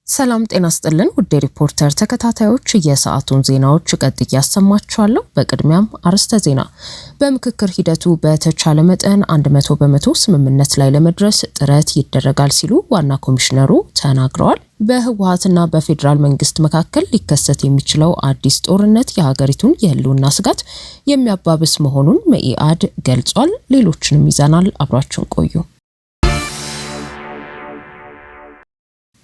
ሰላም ጤና ስጥልን ውድ ሪፖርተር ተከታታዮች የሰዓቱን ዜናዎች ቀጥዬ ያሰማችኋለሁ። በቅድሚያም አርዕስተ ዜና። በምክክር ሂደቱ በተቻለ መጠን 100% ስምምነት ላይ ለመድረስ ጥረት ይደረጋል ሲሉ ዋና ኮሚሽነሩ ተናግረዋል። በህወሓትና በፌዴራል መንግስት መካከል ሊከሰት የሚችለው አዲስ ጦርነት የሀገሪቱን የህልውና ስጋት የሚያባብስ መሆኑን መኢአድ ገልጿል። ሌሎችንም ይዘናል። አብራችሁን ቆዩ።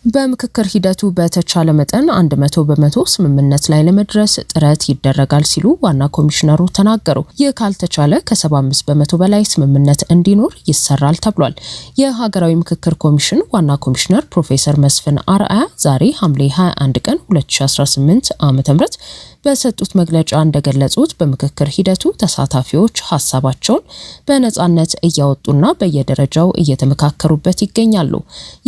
በምክክር ሂደቱ በተቻለ መጠን 100% ስምምነት ላይ ለመድረስ ጥረት ይደረጋል ሲሉ ዋና ኮሚሽነሩ ተናገሩ። ይህ ካልተቻለ ከ75% በላይ ስምምነት እንዲኖር ይሰራል ተብሏል። የሀገራዊ ምክክር ኮሚሽን ዋና ኮሚሽነር ፕሮፌሰር መስፍን አርአያ ዛሬ ሐምሌ 21 ቀን 2018 ዓ.ም በሰጡት መግለጫ እንደገለጹት በምክክር ሂደቱ ተሳታፊዎች ሀሳባቸውን በነጻነት እያወጡና በየደረጃው እየተመካከሩበት ይገኛሉ።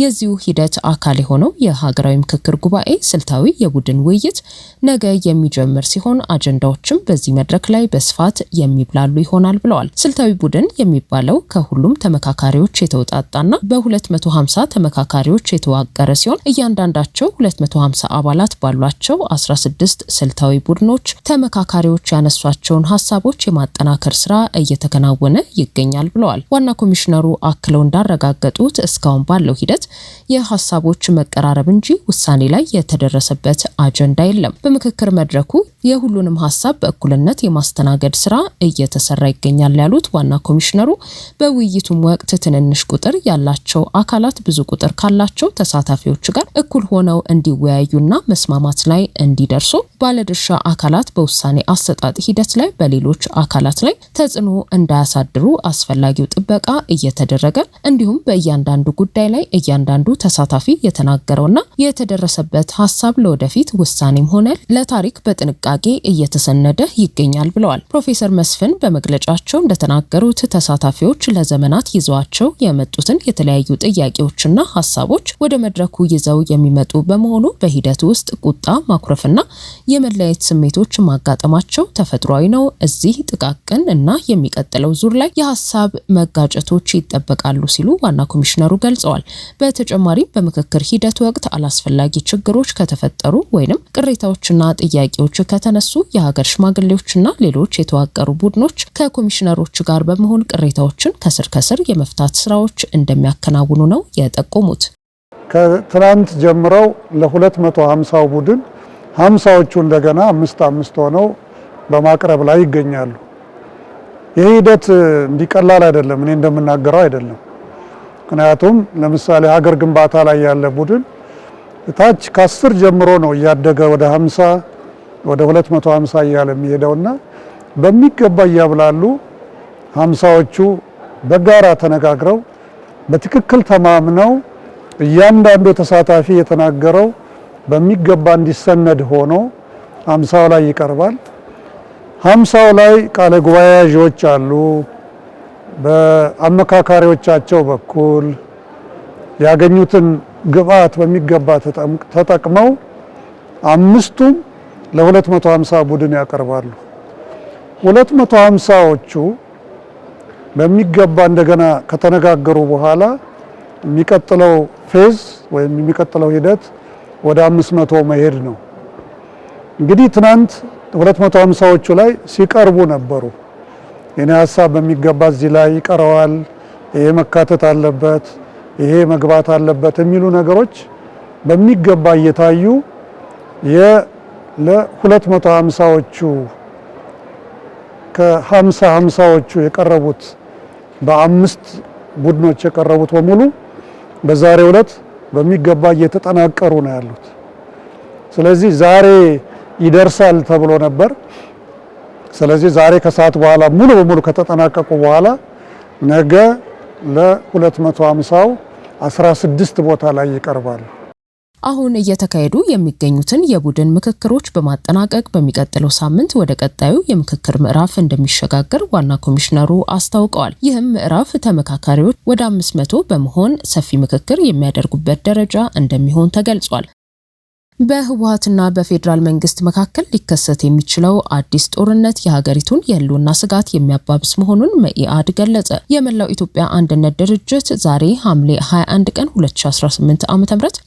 የዚሁ ሂደት አካል የሆነው የሀገራዊ ምክክር ጉባኤ ስልታዊ የቡድን ውይይት ነገ የሚጀምር ሲሆን አጀንዳዎችም በዚህ መድረክ ላይ በስፋት የሚብላሉ ይሆናል ብለዋል። ስልታዊ ቡድን የሚባለው ከሁሉም ተመካካሪዎች የተውጣጣና በ250 ተመካካሪዎች የተዋቀረ ሲሆን እያንዳንዳቸው 250 አባላት ባሏቸው 16 ስልታዊ ቡድኖች ተመካካሪዎች ያነሷቸውን ሀሳቦች የማጠናከር ስራ እየተከናወነ ይገኛል ብለዋል። ዋና ኮሚሽነሩ አክለው እንዳረጋገጡት እስካሁን ባለው ሂደት የሀሳቦች መቀራረብ እንጂ ውሳኔ ላይ የተደረሰበት አጀንዳ የለም። በምክክር መድረኩ የሁሉንም ሀሳብ በእኩልነት የማስተናገድ ስራ እየተሰራ ይገኛል ያሉት ዋና ኮሚሽነሩ በውይይቱም ወቅት ትንንሽ ቁጥር ያላቸው አካላት ብዙ ቁጥር ካላቸው ተሳታፊዎች ጋር እኩል ሆነው እንዲወያዩና መስማማት ላይ እንዲደርሱ ባለድርሻ አካላት በውሳኔ አሰጣጥ ሂደት ላይ በሌሎች አካላት ላይ ተጽዕኖ እንዳያሳድሩ አስፈላጊው ጥበቃ እየተደረገ እንዲሁም በእያንዳንዱ ጉዳይ ላይ እያንዳንዱ ተሳታፊ የተናገረውና የተደረሰበት ሀሳብ ለወደፊት ውሳኔም ሆነ ለታሪክ በጥንቃቄ እየተሰነደ ይገኛል ብለዋል። ፕሮፌሰር መስፍን በመግለጫቸው እንደተናገሩት ተሳታፊዎች ለዘመናት ይዘዋቸው የመጡትን የተለያዩ ጥያቄዎችና ሀሳቦች ወደ መድረኩ ይዘው የሚመጡ በመሆኑ በሂደቱ ውስጥ ቁጣ፣ ማኩረፍና የመለያየት ስሜቶች ማጋጠማቸው ተፈጥሯዊ ነው። እዚህ ጥቃቅን እና የሚቀጥለው ዙር ላይ የሀሳብ መጋጨቶች ይጠበቃሉ ሲሉ ዋና ኮሚሽነሩ ገልጸዋል። በተጨማሪም በምክክር ሂደት ወቅት አላስፈላጊ ችግሮች ከተፈጠሩ ወይንም ቅሬታዎችና ጥያቄዎች ከተነሱ የሀገር ሽማግሌዎችና ሌሎች የተዋቀሩ ቡድኖች ከኮሚሽነሮች ጋር በመሆን ቅሬታዎችን ከስር ከስር የመፍታት ስራዎች እንደሚያከናውኑ ነው የጠቆሙት። ከትናንት ጀምረው ለ250 ቡድን 50ዎቹ እንደገና 5 ሆነው በማቅረብ ላይ ይገኛሉ። ይህ ሂደት እንዲቀላል አይደለም፣ እኔ እንደምናገረው አይደለም። ምክንያቱም ለምሳሌ ሀገር ግንባታ ላይ ያለ ቡድን ታች ከ10 ጀምሮ ነው እያደገ ወደ 50 ወደ 250 እያለ የሚሄደውና በሚገባ እያብላሉ 50ዎቹ በጋራ ተነጋግረው በትክክል ተማምነው እያንዳንዱ ተሳታፊ የተናገረው በሚገባ እንዲሰነድ ሆኖ 50ው ላይ ይቀርባል። 50ው ላይ ቃለ ጉባኤ ያዦች አሉ። በአመካካሪዎቻቸው በኩል ያገኙትን ግብአት በሚገባ ተጠቅመው አምስቱም ለ250 ቡድን ያቀርባሉ። 250ዎቹ በሚገባ እንደገና ከተነጋገሩ በኋላ የሚቀጥለው ፌዝ ወይም የሚቀጥለው ሂደት ወደ 500 መሄድ ነው። እንግዲህ ትናንት 250ዎቹ ላይ ሲቀርቡ ነበሩ። የኔ ሀሳብ በሚገባ እዚህ ላይ ይቀረዋል፣ ይሄ መካተት አለበት፣ ይሄ መግባት አለበት የሚሉ ነገሮች በሚገባ እየታዩ ለ250ዎቹ ከ50ዎቹ የቀረቡት በ5 ቡድኖች የቀረቡት በሙሉ በዛሬው ዕለት በሚገባ እየተጠናቀሩ ነው ያሉት። ስለዚህ ዛሬ ይደርሳል ተብሎ ነበር። ስለዚህ ዛሬ ከሰዓት በኋላ ሙሉ በሙሉ ከተጠናቀቁ በኋላ ነገ ለ250ው 16 ቦታ ላይ ይቀርባሉ። አሁን እየተካሄዱ የሚገኙትን የቡድን ምክክሮች በማጠናቀቅ በሚቀጥለው ሳምንት ወደ ቀጣዩ የምክክር ምዕራፍ እንደሚሸጋገር ዋና ኮሚሽነሩ አስታውቀዋል። ይህም ምዕራፍ ተመካካሪዎች ወደ 500 በመሆን ሰፊ ምክክር የሚያደርጉበት ደረጃ እንደሚሆን ተገልጿል። በህወሓትና በፌዴራል መንግስት መካከል ሊከሰት የሚችለው አዲስ ጦርነት የሀገሪቱን የህልውና ስጋት የሚያባብስ መሆኑን መኢአድ ገለጸ። የመላው ኢትዮጵያ አንድነት ድርጅት ዛሬ ሐምሌ 21 ቀን 2018 ዓ.ም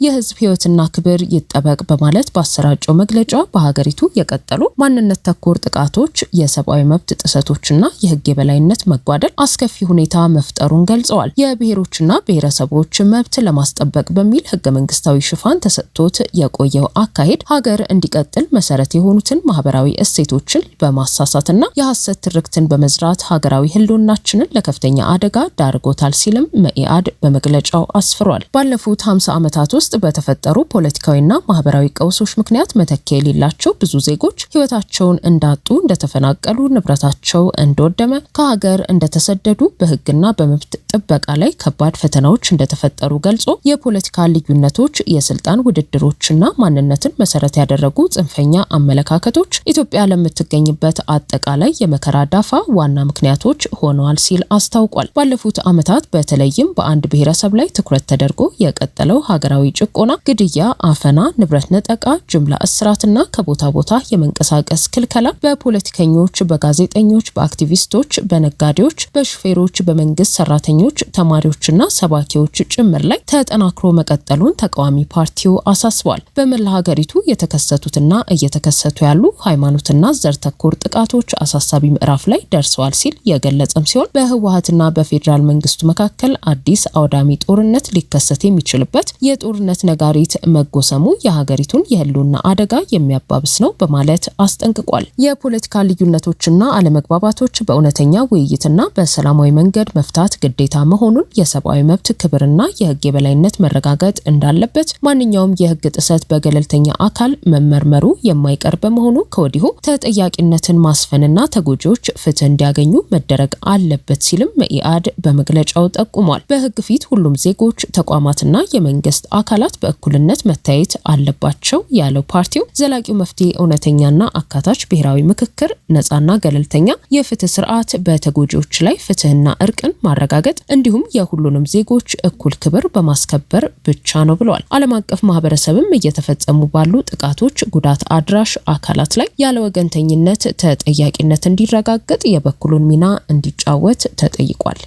የህዝብ ህይወትና ክብር ይጠበቅ በማለት ባሰራጨው መግለጫ በሀገሪቱ የቀጠሉ ማንነት ተኮር ጥቃቶች፣ የሰብአዊ መብት ጥሰቶችና የህግ የበላይነት መጓደል አስከፊ ሁኔታ መፍጠሩን ገልጸዋል። የብሔሮችና ብሔረሰቦች መብት ለማስጠበቅ በሚል ህገ መንግስታዊ ሽፋን ተሰጥቶት የቆየ አካሄድ ሀገር እንዲቀጥል መሰረት የሆኑትን ማህበራዊ እሴቶችን በማሳሳትና የሐሰት ትርክትን በመዝራት ሀገራዊ ህልውናችንን ለከፍተኛ አደጋ ዳርጎታል ሲልም መኢአድ በመግለጫው አስፍሯል። ባለፉት 50 ዓመታት ውስጥ በተፈጠሩ ፖለቲካዊና ማህበራዊ ቀውሶች ምክንያት መተኪያ የሌላቸው ብዙ ዜጎች ህይወታቸውን እንዳጡ፣ እንደተፈናቀሉ፣ ንብረታቸው እንደወደመ፣ ከሀገር እንደተሰደዱ፣ በህግና በመብት ጥበቃ ላይ ከባድ ፈተናዎች እንደተፈጠሩ ገልጾ የፖለቲካ ልዩነቶች፣ የስልጣን ውድድሮችና ማንነትን መሰረት ያደረጉ ጽንፈኛ አመለካከቶች ኢትዮጵያ ለምትገኝበት አጠቃላይ የመከራ ዳፋ ዋና ምክንያቶች ሆነዋል ሲል አስታውቋል። ባለፉት ዓመታት በተለይም በአንድ ብሔረሰብ ላይ ትኩረት ተደርጎ የቀጠለው ሀገራዊ ጭቆና፣ ግድያ፣ አፈና፣ ንብረት ነጠቃ፣ ጅምላ እስራትና ከቦታ ቦታ የመንቀሳቀስ ክልከላ በፖለቲከኞች፣ በጋዜጠኞች፣ በአክቲቪስቶች፣ በነጋዴዎች፣ በሹፌሮች፣ በመንግስት ሰራተኞች፣ ተማሪዎችና ሰባኪዎች ጭምር ላይ ተጠናክሮ መቀጠሉን ተቃዋሚ ፓርቲው አሳስቧል። በመላ ሀገሪቱ የተከሰቱትና እየተከሰቱ ያሉ ሃይማኖትና ዘር ተኮር ጥቃቶች አሳሳቢ ምዕራፍ ላይ ደርሰዋል ሲል የገለጸም ሲሆን በህወሓትና በፌዴራል መንግስቱ መካከል አዲስ አውዳሚ ጦርነት ሊከሰት የሚችልበት የጦርነት ነጋሪት መጎሰሙ የሀገሪቱን የህልውና አደጋ የሚያባብስ ነው በማለት አስጠንቅቋል። የፖለቲካ ልዩነቶችና አለመግባባቶች በእውነተኛ ውይይትና በሰላማዊ መንገድ መፍታት ግዴታ መሆኑን፣ የሰብአዊ መብት ክብርና የህግ የበላይነት መረጋገጥ እንዳለበት፣ ማንኛውም የህግ ጥሰት በገለልተኛ አካል መመርመሩ የማይቀር በመሆኑ ከወዲሁ ተጠያቂነትን ማስፈንና ተጎጂዎች ፍትህ እንዲያገኙ መደረግ አለበት ሲልም መኢአድ በመግለጫው ጠቁሟል። በህግ ፊት ሁሉም ዜጎች፣ ተቋማትና የመንግስት አካላት በእኩልነት መታየት አለባቸው ያለው ፓርቲው ዘላቂው መፍትሄ እውነተኛና አካታች ብሔራዊ ምክክር፣ ነጻና ገለልተኛ የፍትህ ስርዓት፣ በተጎጂዎች ላይ ፍትህና እርቅን ማረጋገጥ እንዲሁም የሁሉንም ዜጎች እኩል ክብር በማስከበር ብቻ ነው ብለዋል። ዓለም አቀፍ ማህበረሰብም እየተፈጸሙ ባሉ ጥቃቶች ጉዳት አድራሽ አካላት ላይ ያለ ወገንተኝነት ተጠያቂነት እንዲረጋገጥ የበኩሉን ሚና እንዲጫወት ተጠይቋል።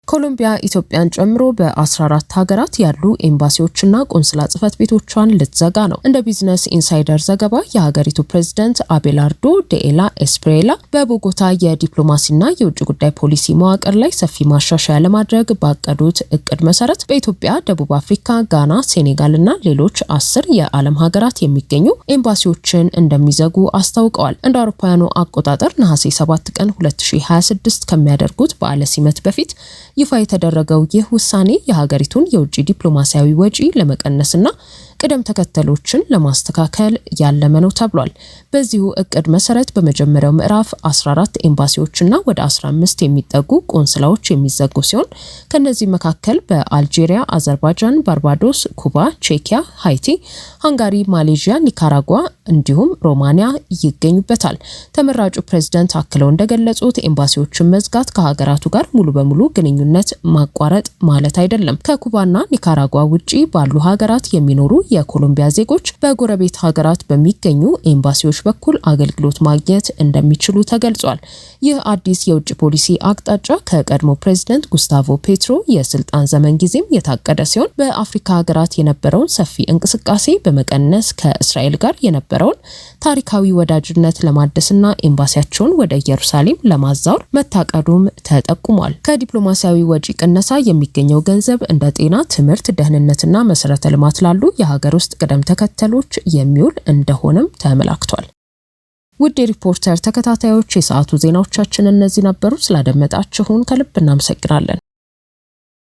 ኮሎምቢያ ኢትዮጵያን ጨምሮ በ14 ሀገራት ያሉ ኤምባሲዎችና ቆንስላ ጽህፈት ቤቶቿን ልትዘጋ ነው። እንደ ቢዝነስ ኢንሳይደር ዘገባ የሀገሪቱ ፕሬዝዳንት አቤላርዶ ዴኤላ ኤስፕሬላ በቦጎታ የዲፕሎማሲና የውጭ ጉዳይ ፖሊሲ መዋቅር ላይ ሰፊ ማሻሻያ ለማድረግ ባቀዱት እቅድ መሰረት በኢትዮጵያ፣ ደቡብ አፍሪካ፣ ጋና፣ ሴኔጋልና ሌሎች 10 የዓለም ሀገራት የሚገኙ ኤምባሲዎችን እንደሚዘጉ አስታውቀዋል። እንደ አውሮፓውያኑ አቆጣጠር ነሐሴ 7 ቀን 2026 ከሚያደርጉት በዓለ ሲመት በፊት ይፋ የተደረገው ይህ ውሳኔ የሀገሪቱን የውጭ ዲፕሎማሲያዊ ወጪ ለመቀነስና ቅደም ተከተሎችን ለማስተካከል ያለመ ነው ተብሏል። በዚሁ እቅድ መሰረት በመጀመሪያው ምዕራፍ 14 ኤምባሲዎችና ወደ 15 የሚጠጉ ቆንስላዎች የሚዘጉ ሲሆን ከነዚህ መካከል በአልጄሪያ፣ አዘርባይጃን፣ ባርባዶስ፣ ኩባ፣ ቼኪያ፣ ሃይቲ፣ ሃንጋሪ፣ ማሌዥያ፣ ኒካራጓ እንዲሁም ሮማኒያ ይገኙበታል። ተመራጩ ፕሬዝዳንት አክለው እንደገለጹት ኤምባሲዎችን መዝጋት ከሀገራቱ ጋር ሙሉ በሙሉ ግንኙነት ማቋረጥ ማለት አይደለም። ከኩባና ኒካራጓ ውጪ ባሉ ሀገራት የሚኖሩ የኮሎምቢያ ዜጎች በጎረቤት ሀገራት በሚገኙ ኤምባሲዎች በኩል አገልግሎት ማግኘት እንደሚችሉ ተገልጿል። ይህ አዲስ የውጭ ፖሊሲ አቅጣጫ ከቀድሞ ፕሬዝዳንት ጉስታቮ ፔትሮ የስልጣን ዘመን ጊዜም የታቀደ ሲሆን በአፍሪካ ሀገራት የነበረውን ሰፊ እንቅስቃሴ በመቀነስ ከእስራኤል ጋር የነበረውን ታሪካዊ ወዳጅነት ለማደስና ኤምባሲያቸውን ወደ ኢየሩሳሌም ለማዛወር መታቀዱም ተጠቁሟል። ከዲፕሎማሲያዊ ወጪ ቅነሳ የሚገኘው ገንዘብ እንደ ጤና፣ ትምህርት፣ ደህንነትና መሰረተ ልማት ላሉ የሀገር ውስጥ ቅደም ተከተሎች የሚውል እንደሆነም ተመላክቷል። ውድ የሪፖርተር ተከታታዮች የሰዓቱ ዜናዎቻችን እነዚህ ነበሩ። ስላደመጣችሁን ከልብ እናመሰግናለን።